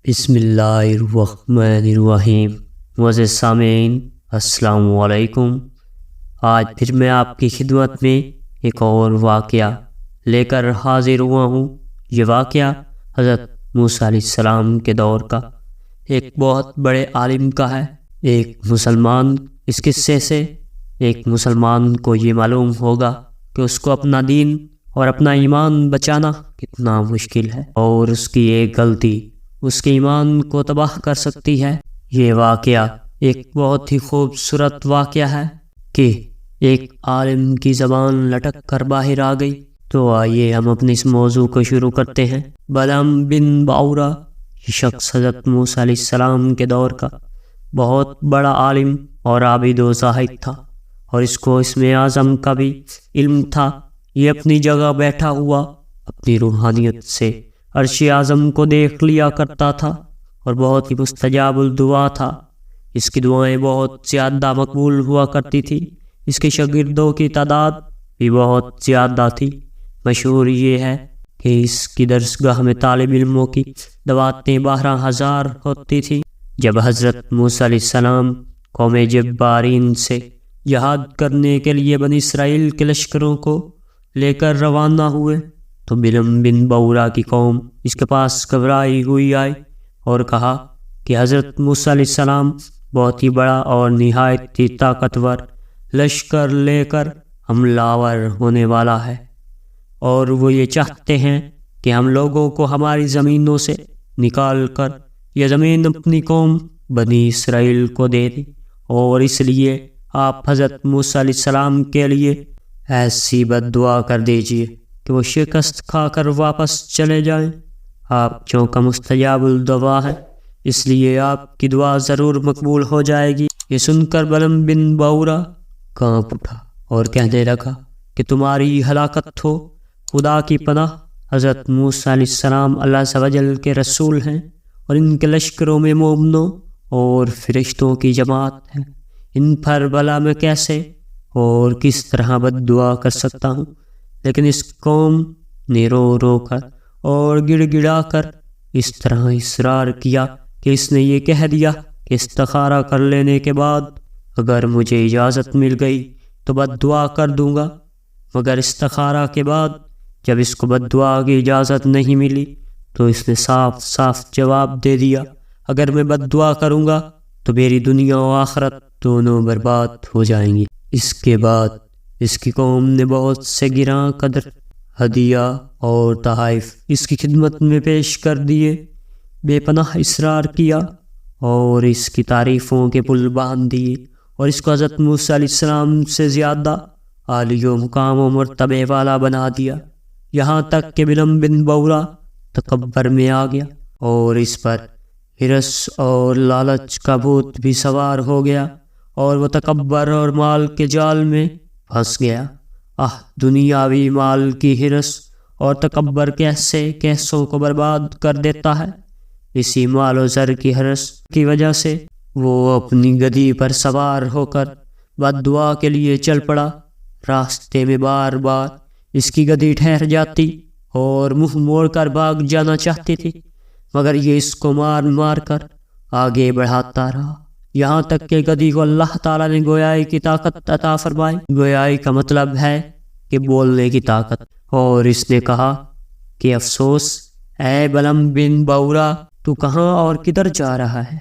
بسم اللہ الرحمن الرحیم۔ معزز سامعین السلام علیکم۔ آج پھر میں آپ کی خدمت میں ایک اور واقعہ لے کر حاضر ہوا ہوں۔ یہ واقعہ حضرت موسیٰ علیہ السلام کے دور کا ایک بہت بڑے عالم کا ہے۔ ایک مسلمان اس قصے سے ایک مسلمان کو یہ معلوم ہوگا کہ اس کو اپنا دین اور اپنا ایمان بچانا کتنا مشکل ہے، اور اس کی ایک غلطی اس کے ایمان کو تباہ کر سکتی ہے۔ یہ واقعہ ایک بہت ہی خوبصورت واقعہ ہے کہ ایک عالم کی زبان لٹک کر باہر آ گئی۔ تو آئیے ہم اپنے اس موضوع کو شروع کرتے ہیں۔ بلعم بن باورا یہ شخص حضرت موسیٰ علیہ السلام کے دور کا بہت بڑا عالم اور عابد و زاہد تھا، اور اس کو اسم اعظم کا بھی علم تھا۔ یہ اپنی جگہ بیٹھا ہوا اپنی روحانیت سے عرش اعظم کو دیکھ لیا کرتا تھا، اور بہت ہی مستجاب الدعا تھا۔ اس کی دعائیں بہت زیادہ مقبول ہوا کرتی تھی۔ اس کے شاگردوں کی تعداد بھی بہت زیادہ تھی۔ مشہور یہ ہے کہ اس کی درسگاہ میں طالب علموں کی دعوتیں 12,000 ہوتی تھی۔ جب حضرت موسیٰ علیہ السلام قوم جبارین سے جہاد کرنے کے لیے بنی اسرائیل کے لشکروں کو لے کر روانہ ہوئے تو بلعم بن باورا کی قوم اس کے پاس گھبرائی ہوئی آئی اور کہا کہ حضرت موسیٰ علیہ السلام بہت ہی بڑا اور نہایت ہی طاقتور لشکر لے کر حملہ آور ہونے والا ہے، اور وہ یہ چاہتے ہیں کہ ہم لوگوں کو ہماری زمینوں سے نکال کر یہ زمین اپنی قوم بنی اسرائیل کو دے دیں، اور اس لیے آپ حضرت موسیٰ علیہ السلام کے لیے ایسی بد دعا کر دیجیے کہ وہ شکست کھا کر واپس چلے جائیں۔ آپ چونکہ مستجاب الدعا ہیں، اس لیے آپ کی دعا ضرور مقبول ہو جائے گی۔ یہ سن کر بلعم بن باورا کانپ اٹھا اور کہنے لگا کہ تمہاری ہلاکت ہو، خدا کی پناہ، حضرت موسیٰ علیہ السلام اللہ عز و جل کے رسول ہیں، اور ان کے لشکروں میں مومنوں اور فرشتوں کی جماعت ہے۔ ان پر بلا میں کیسے اور کس طرح بد دعا کر سکتا ہوں؟ لیکن اس قوم نے رو رو کر اور گڑ گڑا کر اس طرح اصرار کیا کہ اس نے یہ کہہ دیا کہ استخارہ کر لینے کے بعد اگر مجھے اجازت مل گئی تو بد دعا کر دوں گا، مگر استخارہ کے بعد جب اس کو بد دعا کی اجازت نہیں ملی تو اس نے صاف صاف جواب دے دیا، اگر میں بد دعا کروں گا تو میری دنیا و آخرت دونوں برباد ہو جائیں گی۔ اس کے بعد اس کی قوم نے بہت سے گراں قدر ہدیہ اور تحائف اس کی خدمت میں پیش کر دیے، بے پناہ اصرار کیا اور اس کی تعریفوں کے پل باندھ دیے، اور اس کو حضرت موسیٰ علیہ السلام سے زیادہ عالی و مقام و مرتبے والا بنا دیا، یہاں تک کہ بلعم بن باورا تکبر میں آ گیا، اور اس پر ہرس اور لالچ کا بھوت بھی سوار ہو گیا، اور وہ تکبر اور مال کے جال میں پھنس گیا۔ دنیاوی مال کی ہرس اور تکبر کیسے کیسوں کو برباد کر دیتا ہے۔ اسی مال و زر کی ہرس کی وجہ سے وہ اپنی گدی پر سوار ہو کر بد دعا کے لیے چل پڑا۔ راستے میں بار بار اس کی گدی ٹھہر جاتی اور منہ موڑ کر بھاگ جانا چاہتی تھی، مگر یہ اس کو مار مار کر آگے بڑھاتا رہا، یہاں تک کہ گدی کو اللہ تعالیٰ نے گویائی کی طاقت عطا فرمائی۔ گویائی کا مطلب ہے کہ بولنے کی طاقت، اور اس نے کہا کہ افسوس اے بلعم بن باورا، تو کہاں اور کدھر جا رہا ہے؟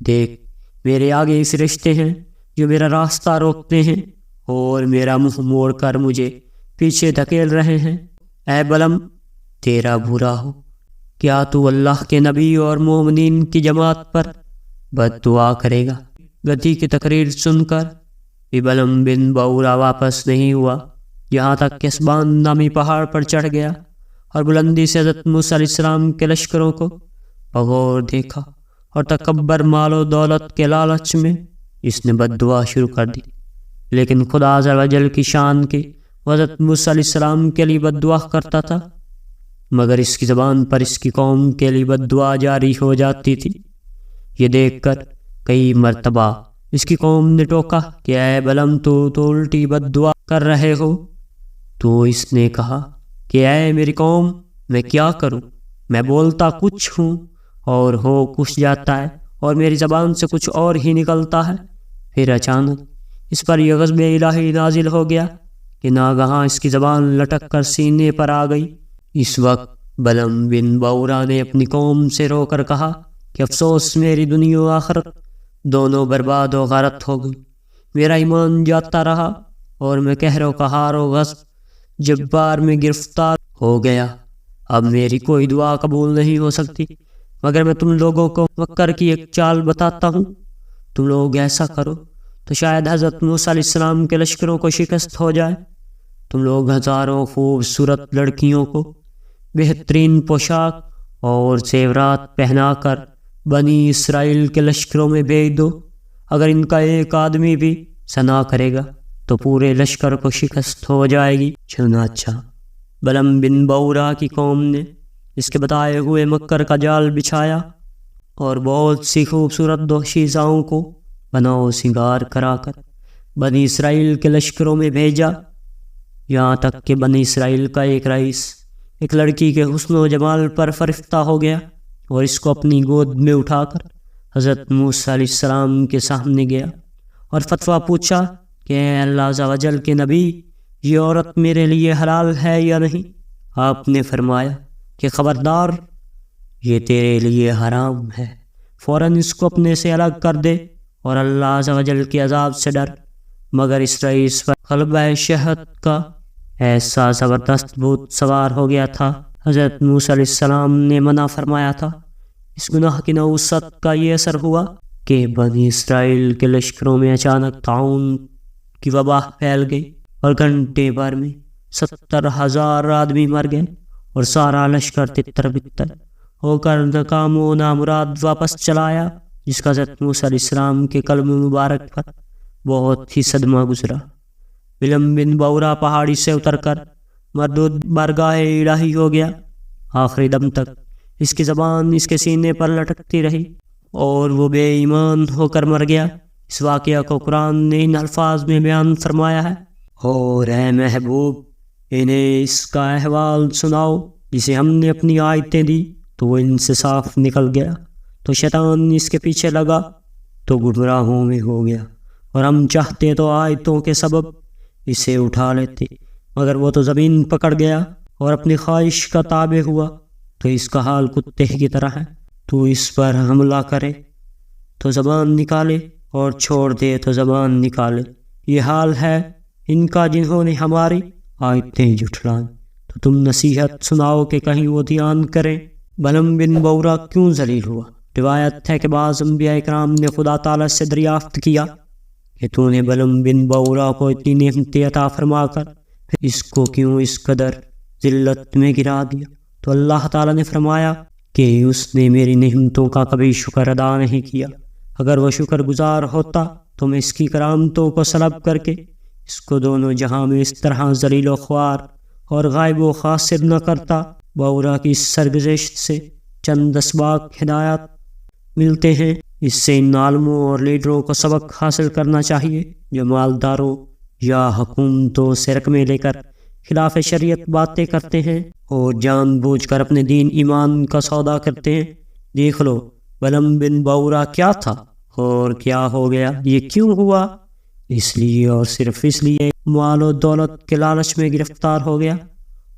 دیکھ، میرے آگے فرشتے ہیں جو میرا راستہ روکتے ہیں اور میرا منہ موڑ کر مجھے پیچھے دھکیل رہے ہیں۔ اے بلعم، تیرا برا ہو، کیا تو اللہ کے نبی اور مومنین کی جماعت پر بد دعا کرے گا؟ گدی کی تقریر سن کر بھی بلعم بن باورا واپس نہیں ہوا، یہاں تک کہ اسبان نامی پہاڑ پر چڑھ گیا اور بلندی سے حضرت موسیٰ علیہ السلام کے لشکروں کو بغور دیکھا، اور تکبر مال و دولت کے لالچ میں اس نے بد دعا شروع کر دی۔ لیکن خدا عز و جل کی شان کی وہ حضرت موسیٰ علیہ السلام کے لیے بد دعا کرتا تھا، مگر اس کی زبان پر اس کی قوم کے لیے بد دعا جاری ہو جاتی تھی۔ یہ دیکھ کر کئی مرتبہ اس کی قوم نے ٹوکا کہ اے بلعم، تو الٹی بد دعا کر رہے ہو۔ تو اس نے کہا کہ اے میری قوم، میں کیا کروں؟ میں بولتا کچھ ہوں اور ہو کچھ جاتا ہے اور میری زبان سے کچھ اور ہی نکلتا ہے۔ پھر اچانک اس پر یہ غضب الہی نازل ہو گیا کہ ناگہاں اس کی زبان لٹک کر سینے پر آ گئی۔ اس وقت بلم بن باورا نے اپنی قوم سے رو کر کہا کہ افسوس، میری دنیا و آخرت دونوں برباد و غارت ہو گئی۔ میرا ایمان جاتا رہا اور میں قہر و قہار و غضب جبار میں گرفتار ہو گیا۔ اب میری کوئی دعا قبول نہیں ہو سکتی مگر میں تم لوگوں کو مکر کی ایک چال بتاتا ہوں۔ تم لوگ ایسا کرو تو شاید حضرت موسیٰ علیہ السلام کے لشکروں کو شکست ہو جائے۔ تم لوگ ہزاروں خوبصورت لڑکیوں کو بہترین پوشاک اور زیورات پہنا کر بنی اسرائیل کے لشکروں میں بھیج دو۔ اگر ان کا ایک آدمی بھی ثنا کرے گا تو پورے لشکر کو شکست ہو جائے گی۔ چنانچہ بلم بن باورا کی قوم نے اس کے بتائے ہوئے مکر کا جال بچھایا اور بہت سی خوبصورت دوشیزاؤں کو بناؤ سنگار کرا کر بنی اسرائیل کے لشکروں میں بھیجا، یہاں تک کہ بنی اسرائیل کا ایک رئیس ایک لڑکی کے حسن و جمال پر فرفتہ ہو گیا اور اس کو اپنی گود میں اٹھا کر حضرت موسیٰ علیہ السلام کے سامنے گیا اور فتویٰ پوچھا کہ اے اللہ عز و جل کے نبی، یہ عورت میرے لیے حلال ہے یا نہیں؟ آپ نے فرمایا کہ خبردار، یہ تیرے لیے حرام ہے، فوراً اس کو اپنے سے الگ کر دے اور اللہ عز و جل کے عذاب سے ڈر۔ مگر اس رئیس پر غلبہ شہد کا ایسا زبردست بھوت سوار ہو گیا تھا، حضرت موسیٰ علیہ السلام نے منع فرمایا تھا۔ اس گناہ کی نوست کا یہ اثر ہوا کہ بنی اسرائیل کے لشکروں میں اچانک طاعون کی وبا پھیل گئی اور گھنٹے بھر میں 70,000 آدمی مر گئے اور سارا لشکر تتر بتر ہو کر ناکام و نامراد واپس چلایا، جس کا حضرت موسیٰ علیہ السلام کے قلم مبارک پر بہت ہی صدمہ گزرا۔ بلم بن باورا پہاڑی سے اتر کر مردود بارگاہ الہی ہو گیا۔ آخری دم تک اس کی زبان اس کے سینے پر لٹکتی رہی اور وہ بے ایمان ہو کر مر گیا۔ اس واقعہ کو قرآن نے ان الفاظ میں بیان فرمایا ہے، اور اے محبوب، انہیں اس کا احوال سناؤ جسے ہم نے اپنی آیتیں دی تو وہ ان سے صاف نکل گیا، تو شیطان اس کے پیچھے لگا تو گمراہوں میں ہو گیا، اور ہم چاہتے تو آیتوں کے سبب اسے اٹھا لیتے، مگر وہ تو زمین پکڑ گیا اور اپنی خواہش کا تابع ہوا، تو اس کا حال کتے کی طرح ہے۔ تو اس پر حملہ کرے تو زبان نکالے اور چھوڑ دے تو زبان نکالے، یہ حال ہے ان کا جنہوں نے ہماری آیتیں جھٹلائیں۔ تو تم نصیحت سناؤ کہ کہیں وہ دھیان کریں۔ بلم بن باورا کیوں ذلیل ہوا؟ روایت ہے کہ بعض انبیاء کرام نے خدا تعالیٰ سے دریافت کیا کہ تو نے بلم بن باورا کو اتنی نعمتیں عطا فرما کر پھر اس کو کیوں اس قدر ذلت میں گرا دیا؟ تو اللہ تعالیٰ نے فرمایا کہ اس نے میری نعمتوں کا کبھی شکر ادا نہیں کیا، اگر وہ شکر گزار ہوتا تو میں اس کی کرامتوں کو سلب کر کے اس کو دونوں جہاں میں اس طرح ذلیل و خوار اور غائب و خاسر نہ کرتا۔ باورا کی اس سرگزشت سے چند اسباق ہدایات ملتے ہیں، اس سے ان عالموں اور لیڈروں کو سبق حاصل کرنا چاہیے جو مالداروں یا حکومتوں سے رقمیں لے کر خلاف شریعت باتیں کرتے ہیں اور جان بوجھ کر اپنے دین ایمان کا سودا کرتے ہیں۔ دیکھ لو بلم بن باورا کیا تھا اور کیا ہو گیا، یہ کیوں ہوا؟ اس لیے اور صرف اس لیے مال و دولت کے لالچ میں گرفتار ہو گیا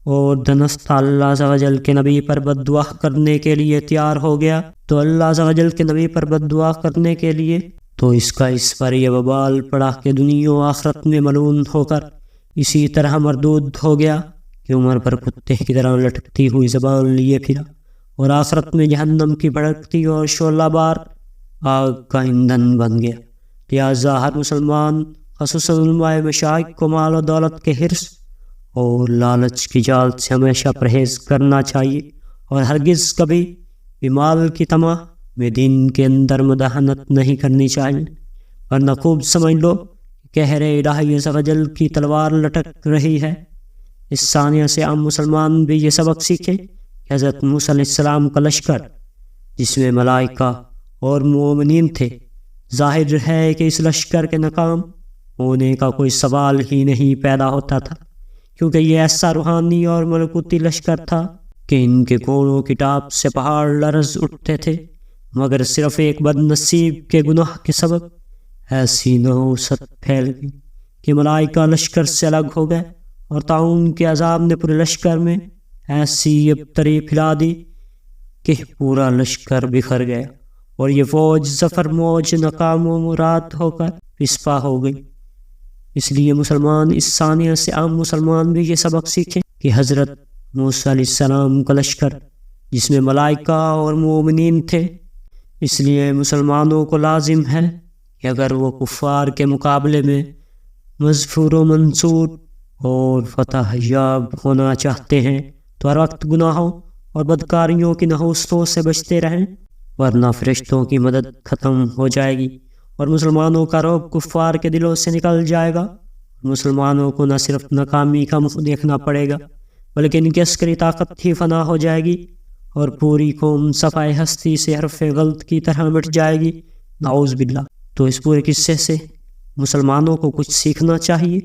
اور دنستہ اللہ عز و جل کے نبی پر بد دعا کرنے کے لیے تیار ہو گیا۔ تو اللہ عز و جل کے نبی پر بد دعا کرنے کے لیے تو اس کا اس پر یہ وبال پڑا کہ دنیا و آخرت میں ملعون ہو کر اسی طرح مردود ہو گیا کہ عمر پر کتے کی طرح لٹکتی ہوئی زبان لیے پھرا اور آخرت میں جہنم کی بھڑکتی اور شعلہ بار آگ کا ایندھن بن گیا۔ لہٰذا ہر مسلمان خصوصاً علماء مشائخ کو مال و دولت کے حرص اور لالچ کی جال سے ہمیشہ پرہیز کرنا چاہیے اور ہرگز کبھی بھی مال کی طمع میں دین کے اندر مداہنت نہیں کرنی چاہیے، ورنہ خوب سمجھ لو قہر الہی عز و جل کی تلوار لٹک رہی ہے۔ اس ثانیہ سے عام مسلمان بھی یہ سبق سیکھے کہ حضرت موسیٰ علیہ السلام کا لشکر جس میں ملائکہ اور مومنین تھے، ظاہر ہے کہ اس لشکر کے ناکام ہونے کا کوئی سوال ہی نہیں پیدا ہوتا تھا، کیونکہ یہ ایسا روحانی اور ملکوتی لشکر تھا کہ ان کے گھوڑوں کی ٹاپ سے پہاڑ لرز اٹھتے تھے، مگر صرف ایک بد نصیب کے گناہ کے سبب ایسی نحوست پھیل گئی کہ ملائکہ لشکر سے الگ ہو گئے، اور طاعون کے عذاب نے پورے لشکر میں ایسی ابتری پھیلا دی کہ پورا لشکر بکھر گیا، اور یہ فوج ظفر موج ناکام و مراد ہو کر پسپا ہو گئی۔ اس لیے مسلمان اس ثانیہ سے عام مسلمان بھی یہ سبق سیکھیں کہ حضرت موسیٰ علیہ السلام کا لشکر جس میں ملائکہ اور مومنین تھے، اس لیے مسلمانوں کو لازم ہے کہ اگر وہ کفار کے مقابلے میں مظفور و منصور اور فتح یاب ہونا چاہتے ہیں تو ہر وقت گناہوں اور بدکاریوں کی نحوستوں سے بچتے رہیں، ورنہ فرشتوں کی مدد ختم ہو جائے گی اور مسلمانوں کا رعب کفار کے دلوں سے نکل جائے گا۔ مسلمانوں کو نہ صرف ناکامی کا منہ دیکھنا پڑے گا بلکہ ان کی عسکری طاقت ہی فنا ہو جائے گی اور پوری قوم صفائے ہستی سے حرف غلط کی طرح مٹ جائے گی، نعوذ باللہ۔ تو اس پورے قصے سے مسلمانوں کو کچھ سیکھنا چاہیے۔